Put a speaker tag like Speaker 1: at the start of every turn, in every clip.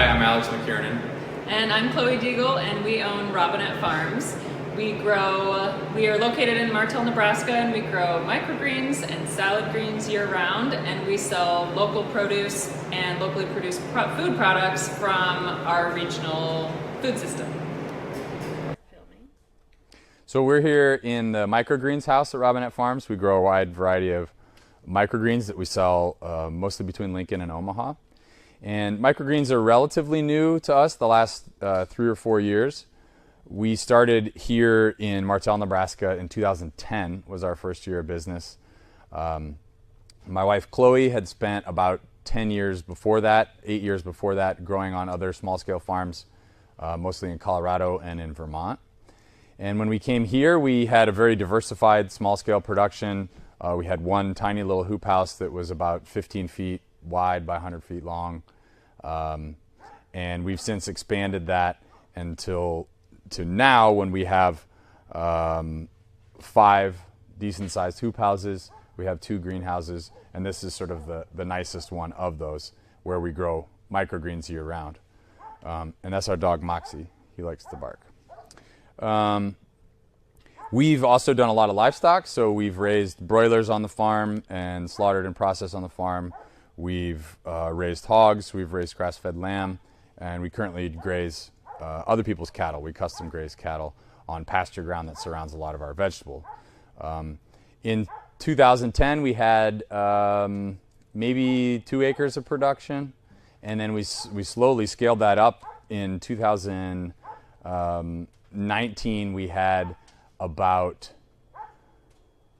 Speaker 1: Hi, I'm Alex McKiernan.
Speaker 2: And I'm Chloe Deagle, and we own Robinette Farms. We are located in Martell, Nebraska, and we grow microgreens and salad greens year-round, and we sell local produce and locally produced food products from our regional food system.
Speaker 1: So we're here in the microgreens house at Robinette Farms. We grow a wide variety of microgreens that we sell mostly between Lincoln and Omaha. And microgreens are relatively new to us the last 3 or 4 years. We started here in Martell, Nebraska in 2010 was our first year of business. My wife Chloe had spent about 10 years before that, 8 years before that, growing on other small-scale farms, mostly in Colorado and in Vermont. And when we came here, we had a very diversified small-scale production. We had one tiny little hoop house that was about 15 feet wide by 100 feet long. And we've since expanded that to now, when we have 5 decent-sized hoop houses. We have 2 greenhouses, and this is sort of the nicest one of those, where we grow microgreens year-round. And that's our dog Moxie. He likes to bark. We've also done a lot of livestock, so we've raised broilers on the farm and slaughtered and processed on the farm. We've raised hogs, we've raised grass-fed lamb, and we currently graze other people's cattle. We custom graze cattle on pasture ground that surrounds a lot of our vegetable. In 2010, we had maybe 2 acres of production, and then we slowly scaled that up. In 2019, we had about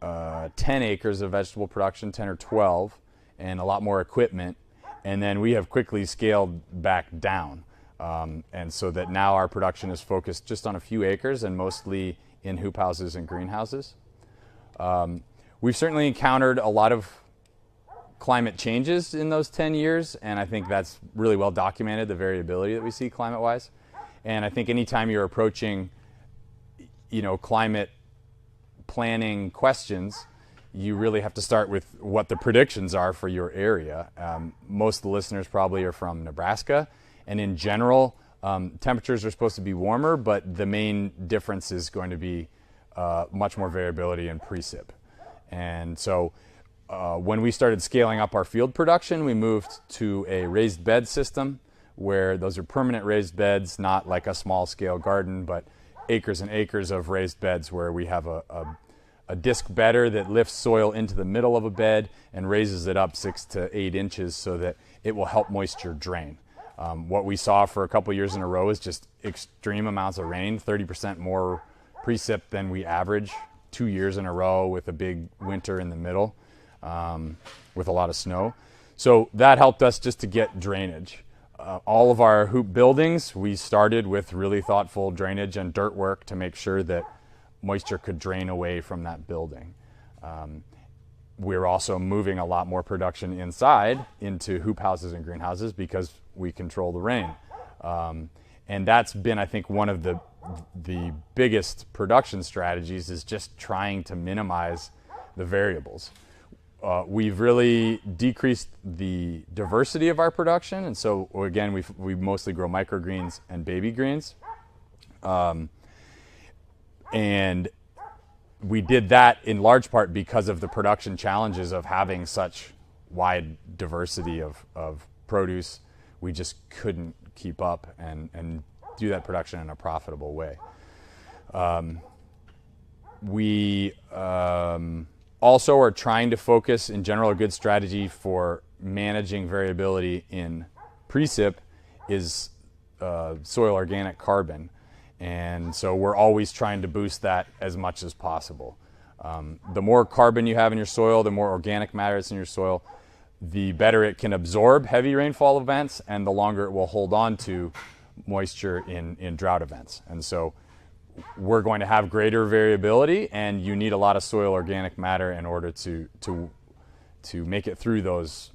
Speaker 1: 10 acres of vegetable production, 10 or 12, and a lot more equipment. And then we have quickly scaled back down. And so that now our production is focused just on a few acres and mostly in hoop houses and greenhouses. We've certainly encountered a lot of climate changes in those 10 years, and I think that's really well documented, the variability that we see climate-wise. And I think anytime you're approaching climate planning questions, you really have to start with what the predictions are for your area. Most of the listeners probably are from Nebraska, and in general, temperatures are supposed to be warmer, but the main difference is going to be much more variability in precip. And so when we started scaling up our field production, we moved to a raised bed system, where those are permanent raised beds, not like a small-scale garden, but acres and acres of raised beds where we have a disc bedder that lifts soil into the middle of a bed and raises it up 6 to 8 inches so that it will help moisture drain. What we saw for a couple years in a row is just extreme amounts of rain, 30% more precip than we average 2 years in a row, with a big winter in the middle with a lot of snow. So that helped us just to get drainage. All of our hoop buildings, we started with really thoughtful drainage and dirt work to make sure that moisture could drain away from that building. We're also moving a lot more production inside into hoop houses and greenhouses because we control the rain. And that's been, I think, one of the biggest production strategies, is just trying to minimize the variables. We've really decreased the diversity of our production, and so again, we mostly grow microgreens and baby greens. And we did that in large part because of the production challenges of having such wide diversity of produce. We just couldn't keep up and do that production in a profitable way. We also are trying to focus, in general, a good strategy for managing variability in precip is soil organic carbon. And so we're always trying to boost that as much as possible. The more carbon you have in your soil, the more organic matter is in your soil, the better it can absorb heavy rainfall events, and the longer it will hold on to moisture in drought events. And so we're going to have greater variability, and you need a lot of soil organic matter in order to make it through those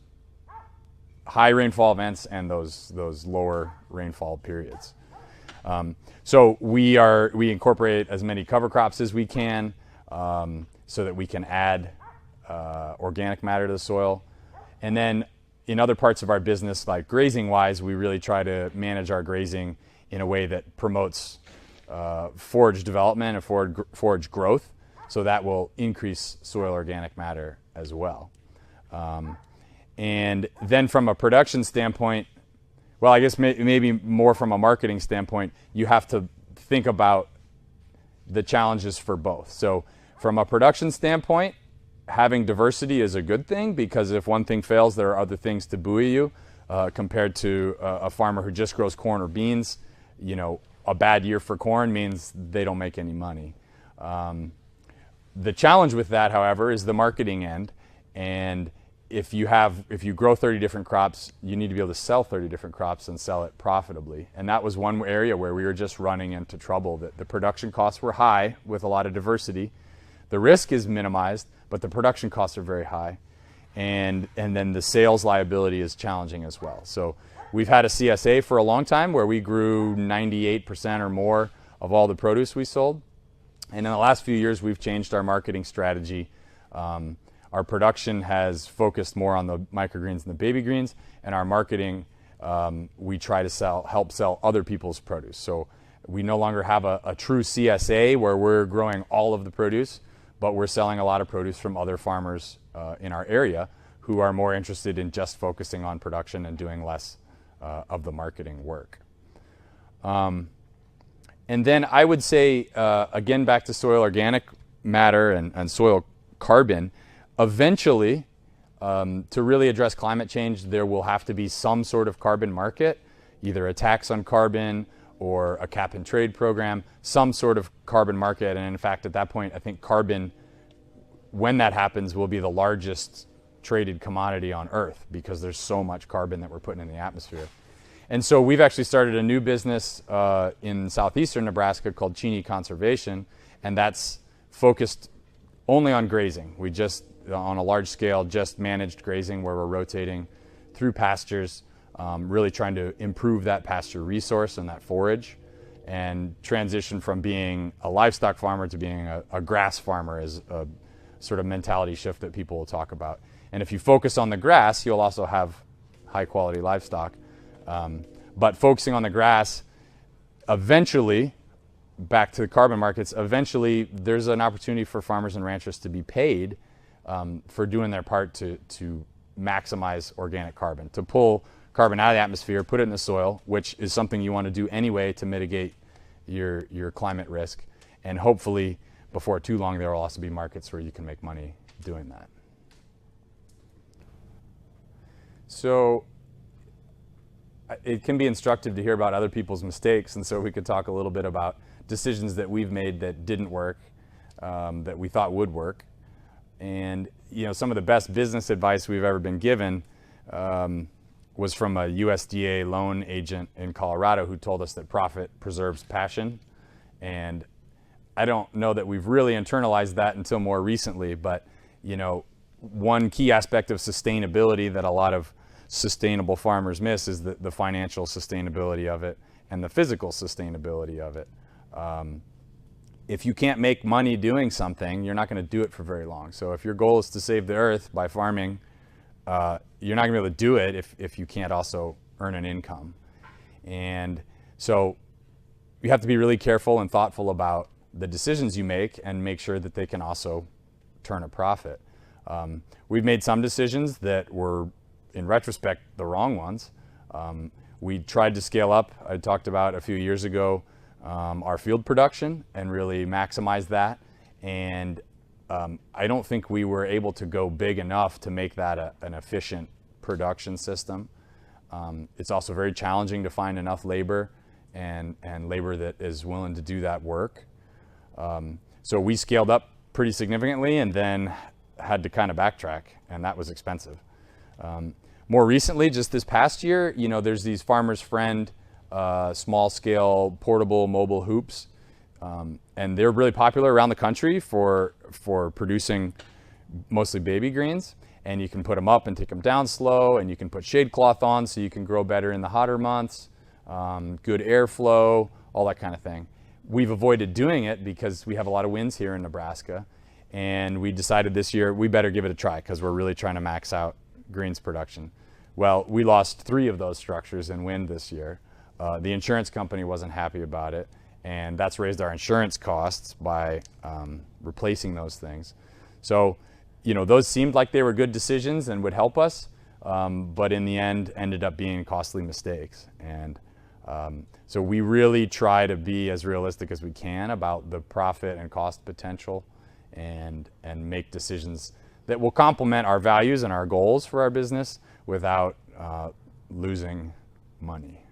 Speaker 1: high rainfall events and those lower rainfall periods. So we incorporate as many cover crops as we can, so that we can add organic matter to the soil. And then in other parts of our business, like grazing wise, we really try to manage our grazing in a way that promotes forage development and forage growth, so that will increase soil organic matter as well. And then from a production standpoint, well, I guess maybe more from a marketing standpoint, you have to think about the challenges for both. So from a production standpoint, having diversity is a good thing, because if one thing fails, there are other things to buoy you, compared to a farmer who just grows corn or beans. You know, a bad year for corn means they don't make any money. The challenge with that, however, is the marketing end. And if you grow 30 different crops, you need to be able to sell 30 different crops and sell it profitably. And that was one area where we were just running into trouble, that the production costs were high with a lot of diversity. The risk is minimized, but the production costs are very high. And then the sales liability is challenging as well. So we've had a CSA for a long time where we grew 98% or more of all the produce we sold. And in the last few years, we've changed our marketing strategy. Our production has focused more on the microgreens and the baby greens, and our marketing, we try to help sell other people's produce. So we no longer have a true CSA where we're growing all of the produce, but we're selling a lot of produce from other farmers in our area who are more interested in just focusing on production and doing less of the marketing work. And then I would say, again, back to soil organic matter and soil carbon, eventually, to really address climate change, there will have to be some sort of carbon market, either a tax on carbon or a cap and trade program, some sort of carbon market. And in fact, at that point, I think carbon, when that happens, will be the largest traded commodity on Earth, because there's so much carbon that we're putting in the atmosphere. And so we've actually started a new business in southeastern Nebraska called Cheney Conservation, and that's focused only on grazing. We just, on a large scale, just managed grazing, where we're rotating through pastures, really trying to improve that pasture resource and that forage, and transition from being a livestock farmer to being a grass farmer is a sort of mentality shift that people will talk about. And if you focus on the grass, you'll also have high quality livestock. But focusing on the grass, eventually, back to the carbon markets, eventually there's an opportunity for farmers and ranchers to be paid for doing their part to maximize organic carbon, to pull carbon out of the atmosphere, put it in the soil, which is something you want to do anyway to mitigate your climate risk. And hopefully, before too long, there will also be markets where you can make money doing that. So it can be instructive to hear about other people's mistakes, and so we could talk a little bit about decisions that we've made that didn't work, that we thought would work. And you know, some of the best business advice we've ever been given was from a USDA loan agent in Colorado who told us that profit preserves passion. And I don't know that we've really internalized that until more recently, but you know, one key aspect of sustainability that a lot of sustainable farmers miss is the financial sustainability of it and the physical sustainability of it. If you can't make money doing something, you're not going to do it for very long. So if your goal is to save the earth by farming, you're not going to be able to do it if you can't also earn an income. And so you have to be really careful and thoughtful about the decisions you make and make sure that they can also turn a profit. We've made some decisions that were, in retrospect, the wrong ones. We tried to scale up, I talked about a few years ago, our field production and really maximize that. And I don't think we were able to go big enough to make that an efficient production system. It's also very challenging to find enough labor and labor that is willing to do that work. So we scaled up pretty significantly and then had to kind of backtrack, and that was expensive. More recently, just this past year, you know, there's these Farmer's Friend small scale portable mobile hoops, and they're really popular around the country for producing mostly baby greens. And you can put them up and take them down slow, and you can put shade cloth on so you can grow better in the hotter months, good airflow, all that kind of thing. We've avoided doing it because we have a lot of winds here in Nebraska, and we decided this year we better give it a try because we're really trying to max out greens production. Well, we lost 3 of those structures in wind this year. The insurance company wasn't happy about it, and that's raised our insurance costs by replacing those things. So, those seemed like they were good decisions and would help us, but in the end ended up being costly mistakes. And so we really try to be as realistic as we can about the profit and cost potential, and make decisions that will complement our values and our goals for our business without losing money.